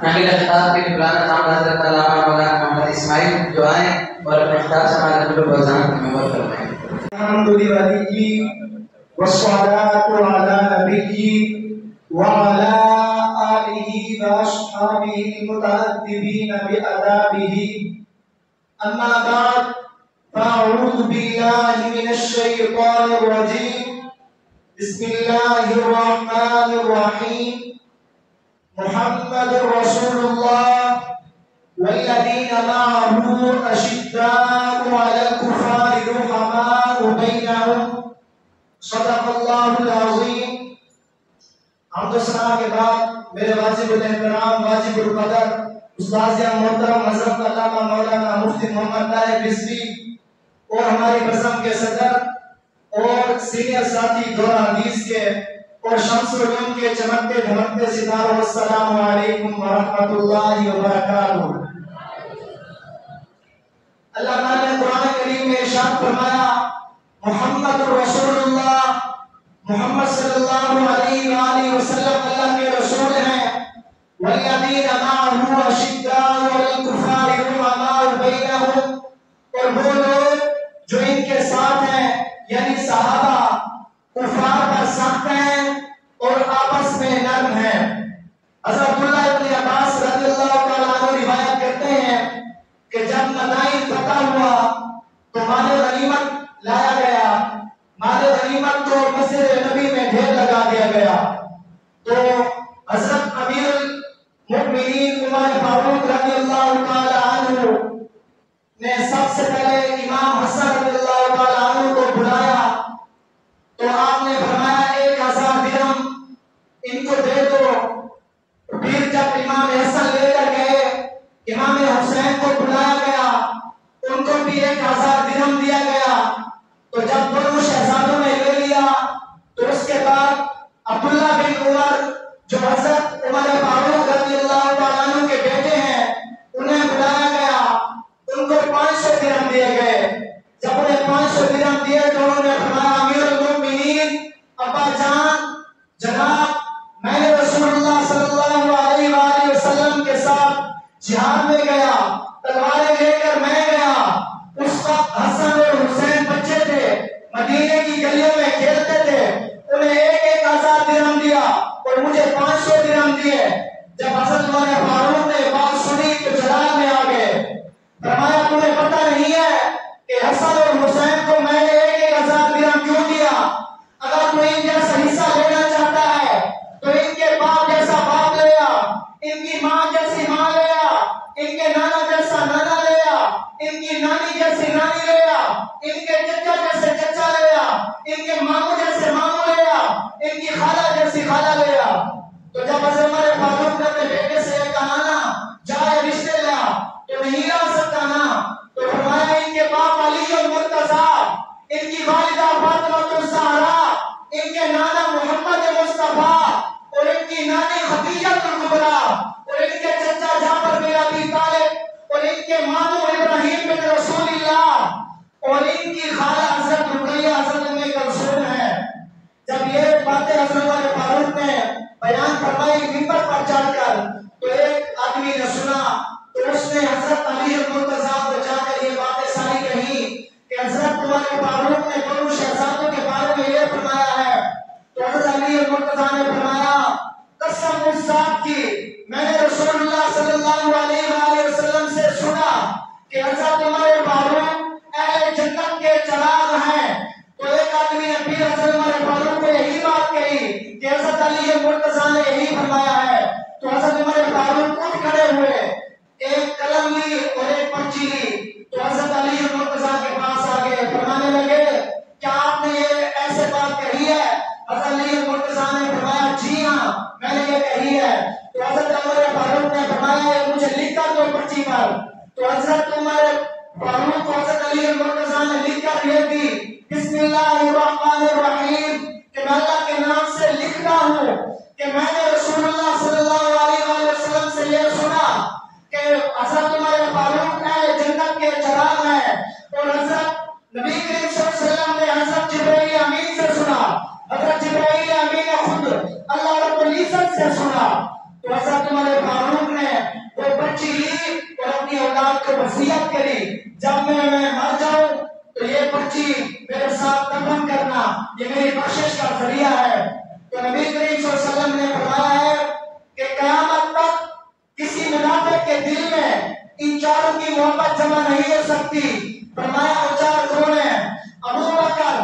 اگلے خطاب کے لیے بلانا چاہوں گا حضرت علامہ مولانا محمد اسماعیل جو آئیں اور اپنے خطاب سے ہمارے دل و اذان کو منور کرتے ہیں۔ الحمد للہ والصلاة على نبی وعلى آلہ وأصحابہ المتأدبین بآدابہ، اما بعد فاعوذ باللہ من الشیطان الرجیم، بسم اللہ الرحمن الرحیم۔ محمد رسول اللہ والذین معه اشداء علی الکفار رحماء بینہم، صدق اللہ العظیم۔ حمد و ثنا کے بعد میرے واجب الاحترام واجب القدر استاذ محترم حضرت علامہ مولانا مفتی محمد طاہر بصری اور ہماری بزم کے صدر اور سینئر ساتھی دورہ حدیث کے اور شمس العلوم کے چمکتے دھمکتے ستاروں، السلام علیکم ورحمۃ اللہ وبرکاتہ۔ اللہ تعالیٰ نے قرآن کریم میں ارشاد فرمایا محمد رسول اللہ، محمد صلی اللہ علیہ وآلہ وسلم اللہ کے رسول ہیں۔ والذین معه اشداء علی الکفار رحماء بینہم، اور وہ لوگ جو ان کے ساتھ ہیں یعنی صحابہ کفار پر سخت ہیں اور آپس میں نرم ہیں۔ حضرت عبداللہ ابن عباس رضی اللہ تعالیٰ عنہ روایت کرتے ہیں کہ جب مدائن فتح ہوا تو مال غنیمت لایا گیا، مال غنیمت کو مسجد نبی میں ڈھیر لگا دیا گیا، تو حضرت امیر المؤمنین عمر فاروق رضی اللہ تعالی عنہ نے سب سے پہلے امام حسن رضی اللہ تعالی عنہ کو بلایا، تو آپ نے فرمایا 1000 درہم ان کو دے دو۔ پھر جب امام حسن لے کر گئے، امام حسین کو بلایا گیا، ان کو بھی 1000 درہم دیا گیا۔ تو جب دونوں شہزادوں نے لے لیا تو اس کے بعد عبداللہ بن عمر جو حضرت عمر فاروق رضی اللہ تعالیٰ عنہ کے بیٹے ہیں انہیں بلایا گیا، ان کو 500 درہم دیے گئے۔ جب انہیں 500 درہم دیے تو انہوں نے فرمایا امیر المؤمنین ابا جان جناب میں نے رسول اللہ صلی اللہ علیہ وآلہ وسلم کے ساتھ جہاد میں گیا، تلواریں لے کر میں گیا، اس وقت حسن اور حسین بچے تھے، مدینے کی گلیوں میں کھیلتے تھے، انہیں 1000 درہم دیا اور مجھے 500 درہم دیے۔ جب حضرت عمر فاروق نے بات سنی تو جلال میں آ گئے، فرمایا تمہیں پتہ نہیں ہے کہ حسن اور حسین کو میں نے 1000 درہم کیوں دیا؟ اگر تو ان جیسا حصہ لینا چاہتا ہے تو ان کے باپ جیسا باپ لے آ، ان کی ماں جیسی ماں لے آ، ان کے نانا جیسا نانا لے آ، ان کی نانی جیسی نانی لے آ، ان کے چچا جیسے چچا لے آ، ان کے ماموں جیسے ماموں لے آ، ان کی خالہ جیسی خالہ لے آ۔ تو جب حضرت عمر فاروق نے اپنے بیٹے سے یہ کہا نا جائے رشتے لا تو نہیں لا سکتا نا، تو فرمایا ان کے باپ علی المرتضیٰ، ان کی والدہ فاطمہ الزہرا، ان کے نانا محمد مصطفیٰ اور ان کی نانی خدیجہ الکبریٰ اور ان کے چچا جعفر بن ابی طالب اور ان کے ماموں ابراہیم بن رسول اللہ اور ان کی خالہ حضرت رقیہ حضرت ام کلثوم پر چڑھ کر تو ایک آدمی نے سنا تو اس نے حضرت علی المرتضیٰ کو جا کر یہ باتیں ساری کہی کہ حضرت تمہارے فاروق نے دونوں شہزادوں کے بارے میں یہ فرمایا ہے. تو حضرت علی المرتضیٰ نے فرمایا قسم اس ذات کی میں نے رسول اللہ صلی اللہ علیہ وآلہ وسلم سے سنا کہ حضرت عمر فاروق اہل جنت کے چراغ ہیں. تو ایک آدمی نے پھر حضرت عمر فاروق کو یہی بات کہی کہ حضرت علی المرتضیٰ نے یہی فرمایا ہے. تو حضرت عمر فاروق اٹھ کھڑے ہوئے, ایک قلم لی اور ایک پرچی لی, تو حضرت علی المرتضیٰ کے پاس آگے فرمانے لگے کیا آپ نے یہ ایسے بات کہی ہے؟ حضرت علی المرتضیٰ نے فرمایا جی ہاں میں نے یہ کہی ہے. تو حضرت عمر فاروق نے فرمایا مجھے لکھ کر دو پرچی پر. تو حضرت عمر فاروق کو حضرت علی المرتضیٰ نے لکھ کر یہ دی بسم اللہ الرحمن الرحیم کہ میں اللہ کے نام سے لکھتا ہوں کہ میں نے رسول اللہ صلی اللہ علیہ وآلہ وسلم سے یہ سنا کہ حضرت عمر فاروق اہل جنت کے چراغ ہیں. اور حضرت نبی کریم صلی اللہ علیہ وسلم نے حضرت جبرائیل امین سے سنا, حضرت جبرائیل امین نے خود اللہ رب العزت سے سنا. تو حضرت عمر فاروق نے وہ پرچی لی اور اپنی اولاد کو وصیت کری جب میں مر جاؤں تو یہ پرچی میرے ساتھ دفن کرنا, یہ میری بخشش کا ذریعہ ہے. تو نبی کریم صلی اللہ علیہ وسلم نے فرمایا ہے کہ قیامت تک کسی منافق کے دل میں ان چاروں کی محبت جمع نہیں ہو سکتی. فرمایا وہ چار کون ہیں؟ ابو بکر,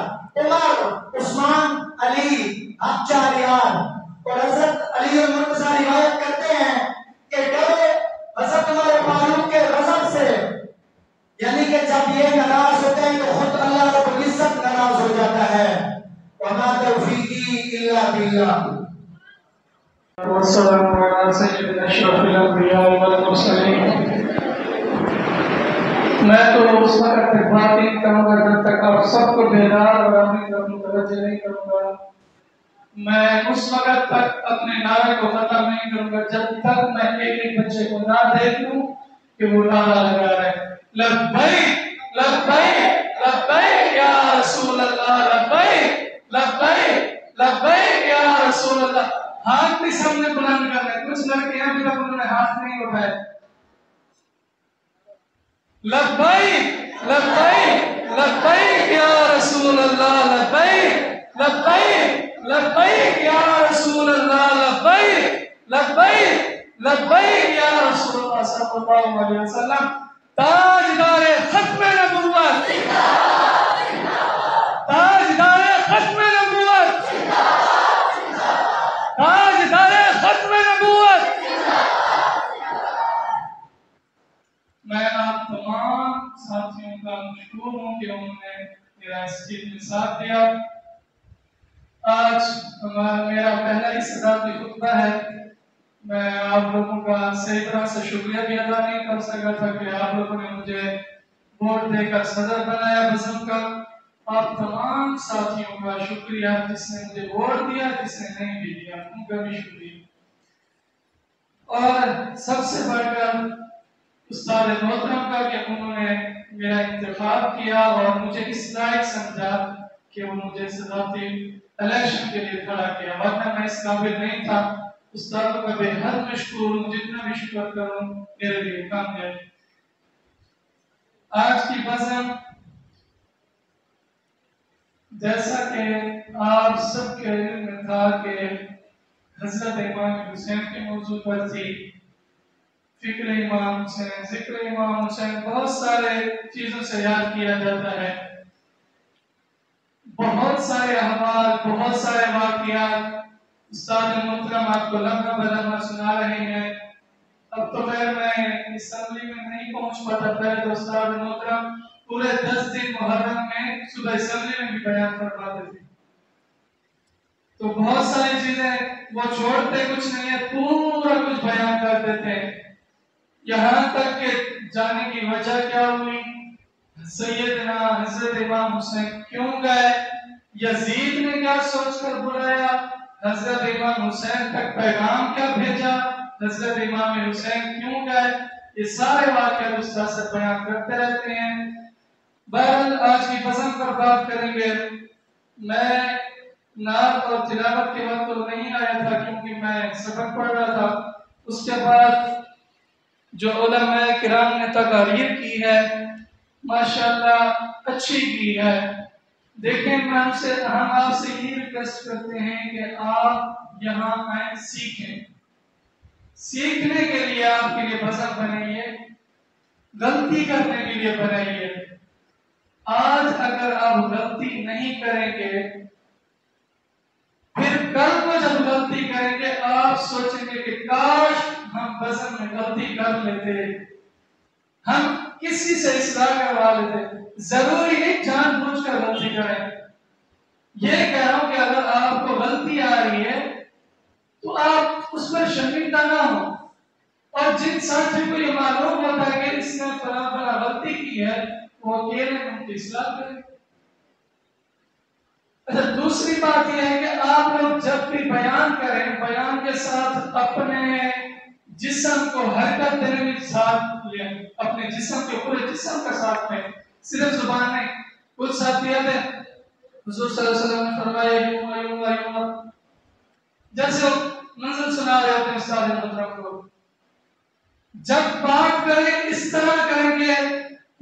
عمر, عثمان, علی, ہم چار یار. اور حضرت علی المرتضیٰ روایت کرتے ہیں کہ ڈرے حضرت عمر فاروق کے غضب سے, یعنی کہ جب یہ ناراض ہوتے ہیں تو خود اللہ رب العزت ناراض ہو جاتا ہے. وما توفیقی الا باللہ. والسلام علی سید اشرف الانبیاء والمرسلین. میں تو اس وقت تک بات نہیں کروں گا جب تک آپ سب کو بیدار اور اپنی طرف متوجہ نہیں کروں گا. میں اس وقت تک اپنے نعرے کو ختم نہیں کروں گا جب تک میں ایک ایک بچے کو نہ دیکھوں کہ وہ نعرہ لگا رہا ہے لبیک لبیک لبیک یا رسول اللہ, لبیک لبیک لبیک یا رسول اللہ. ہاتھ بھی سب نے بلند کر رہے, کچھ لڑکے ابھی تک انہوں نے ہاتھ نہیں اٹھائے. لبیک لبیک لبیک یا رسول اللہ, لبیک لبیک لبیک یا رسول اللہ, لبیک لبیک لبیک یا رسول اللہ صلی اللہ علیہ وسلم. تاجدار ختم نبوت, تاجدار ختم نبوت, تاجدار ختم نبوت. میں آپ تمام ساتھیوں کا مشکور ہوں کہ انہوں نے میرا اس چیز میں ساتھ دیا. آج میرا پہلا ہی صدارتی خطبہ ہے. میں آپ لوگوں کا صحیح طرح سے شکریہ بھی ادا نہیں کر سکا تھا کہ آپ لوگوں نے مجھے ووٹ دے کر صدر بنایا بزم کا. آپ تمام ساتھیوں کا شکریہ جس نے مجھے ووٹ دیا, جس نے نہیں بھی دیا, ان کا بھی شکریہ. اور سب سے بڑھ کر استاد محترم کا کہ انہوں نے میرا انتخاب کیا اور مجھے اس لائق سمجھا کہ وہ مجھے صدارتی الیکشن کے لیے کھڑا کیا, ورنہ میں اس قابل نہیں تھا. استادوں کا بے حد مشکور ہوں, جتنا بھی شکر کروں میرے لیے کام ہے. آج کی بزم جیسا کہ آپ سب کے علم میں تھا کہ حضرت امام حسین کے موضوع پر تھی. فکر امام حسین, ذکر امام حسین, بہت سارے چیزوں سے یاد کیا جاتا ہے. بہت سارے احوال, بہت سارے واقعات استاد محترم آپ کو لمحہ بلمحہ سنا رہے ہیں. اب تو خیر میں اسمبلی میں نہیں پہنچ پاتا, پہلے تو استاد محترم پورے 10 دن محرم میں صبح اسمبلی میں بھی بیان فرماتے تھے. تو بہت ساری چیزیں وہ چھوڑتے کچھ نہیں ہے, پورا کچھ بیان کرتے تھے. یہاں تک کہ جانے کی وجہ کیا ہوئی, سیدنا حضرت امام حسین کیوں گئے, یزید نے کیا سوچ کر بلایا, حضرت امام حسین تک پیغام کیا بھیجا, حضرت امام حسین کیوں گئے, یہ سارے واقعات استاد سے بیان کرتے رہتے ہیں. بہرحال آج کی بزم پر بات کریں گے. میں نعت اور تلاوت کے وقت تو نہیں آیا تھا کیونکہ میں سبق پڑھ رہا تھا, اس کے بعد جو علماء کرام نے تقاریر کی ہے ماشاءاللہ اچھی کی ہے. دیکھیں ہم آپ سے یہ ریکویسٹ کرتے ہیں کہ آپ یہاں آئیں سیکھیں. سیکھنے کے لیے آپ کے لیے بسر بنائیے, غلطی کرنے کے لیے بنائیے. آج اگر آپ غلطی نہیں کریں گے پھر کل کو جب غلطی کریں گے آپ سوچیں گے کہ کاش ہم بزم میں غلطی کر لیتے, ہم کسی سے اصلاح کروا لیتے. ضروری نہیں جان بوجھ کر غلطی کریں. یہ کہہ رہا ہوں کہ اگر آپ کو غلطی آ رہی ہے تو آپ اس پر شرمندہ نہ ہو, اور جن ساتھی کو یہ معلوم ہوتا ہے کہ اس نے فلاں فلاں غلطی کی ہے وہ اکیلے ان کی اصلاح کریں. اچھا, دوسری بات یہ ہے کہ آپ لوگ جب بھی بیان کریں بیان کے ساتھ اپنے جسم کو حرکت دینے کے ساتھ لیں, اپنے جسم کے پورے جسم کا ساتھ لیں, صرف زبان نہیں. کچھ ساتھی آتے ہیں حضور صلی اللہ علیہ وسلم نے فرمایا یوں جیسے منزل سنا رہے ہوتے ہیں استاد محترم کو, جب بات کریں اس طرح کریں گے.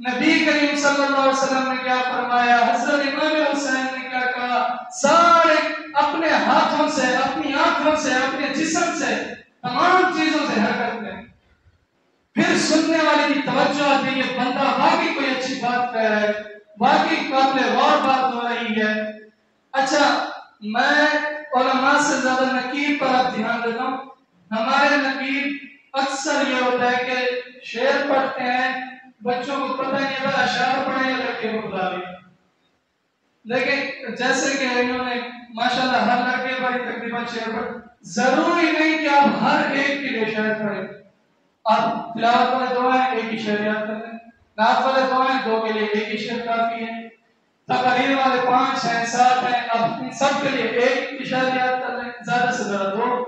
نبی کریم صلی اللہ علیہ وسلم نے کیا فرمایا, حضرت امام حسین نے کیا کہا, سارے اپنے ہاتھوں سے, اپنی آنکھوں سے, اپنے جسم سے, تمام چیزوں سے حرکت کریں. پھر سننے والے کی توجہ آتی ہے یہ بندہ واقعی کوئی اچھی بات کہہ رہا ہے, واقعی قابل غور بات ہو رہی ہے. اچھا, میں علماء سے زیادہ نقیب پر اب دھیان دیتا ہوں. ہمارے نقیب اکثر یہ ہوتا ہے کہ شعر پڑھتے ہیں, بچوں کو پتہ نہیں ہے اشعار پڑھیں یا لڑکے کو بلا لیں. لیکن جیسے کہ انہوں نے ماشاءاللہ ہر لڑکے پر تقریباً شعر پڑھ, ضروری نہیں کہ آپ ہر ایک کے لیے شعر پڑھیں. آپ تلاوت والے دو ہیں ایک ہی شعر یاد کر لیں, نعت والے دو ہیں دو کے لیے ایک ہی شعر کافی ہے, تقریر والے 5 ہیں 7 ہیں, اب ان سب کے لیے ایک ہی شعر یاد کر لیں, زیادہ سے زیادہ 2.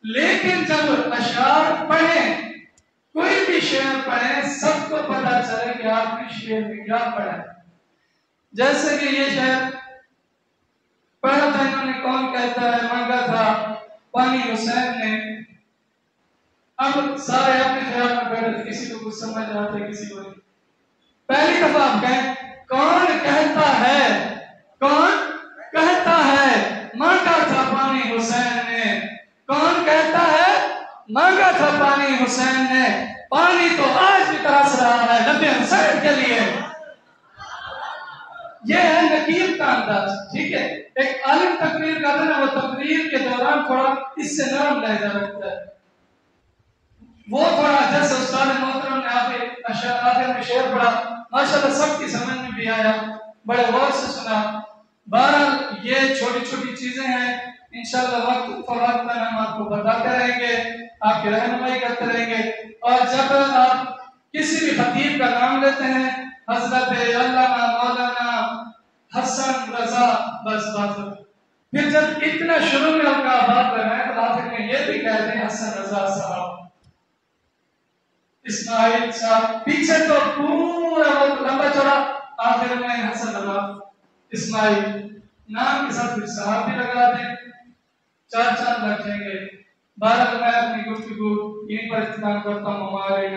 لیکن جب اشعار پڑھیں, کوئی بھی شعر پڑھیں, سب کو پتہ چلے کہ آپ نے شعر میں کیا پڑھا. جیسے کہ یہ شعر پڑھا تھا انہوں نے, کون کہتا ہے مانگا تھا پانی حسین نے. اب سارے اپنے خیال میں بیٹھے, کسی کو کچھ سمجھ آتا ہے کسی کو نہیں. پہلی دفعہ آپ کہیں کون کہتا ہے, کون کہتا ہے مانگا تھا پانی حسین نے, کون کہتا ہے مانگا تھا پانی حسین نے, پانی تو آج بھی ترس رہا ہے نبی حسین کے لیے. یہ ہے نقیب کا انداز, ٹھیک ہے. ایک عالم تقریر کرتا ہے, وہ تقریر کے دوران تھوڑا اس سے نرم لہجہ رکھتا ہے, وہ تھوڑا جیسے استاد محترم نے آخر میں شعر پڑھا, ماشاءاللہ سب کی سمجھ میں بھی آیا, بڑے غور سے سنا. بہرحال یہ چھوٹی چھوٹی چیزیں ہیں, انشاءاللہ وقت فوقت میں ہم آپ کو بتاتے رہیں گے, آپ کی رہنمائی کرتے رہیں گے. اور جب آپ کسی بھی خطیب کا نام لیتے ہیں, حضرت علامہ مولانا حسن رضا, بس بات. پھر جب اتنا شروع میں ان کا بات کر رہے ہیں تو آخر میں یہ بھی کہتے ہیں حسن رضا صاحب, اسماعیل صاحب, پیچھے تو پورا لمبا چوڑا, آخر میں حسن رضا اسماعیل نام کے ساتھ پھر صاحب بھی لگا دیں, 4 چاند لگ جائیں گے. بہرحال میں اپنی گفتگو یہیں پر اختتام کرتا ہوں. ہمارے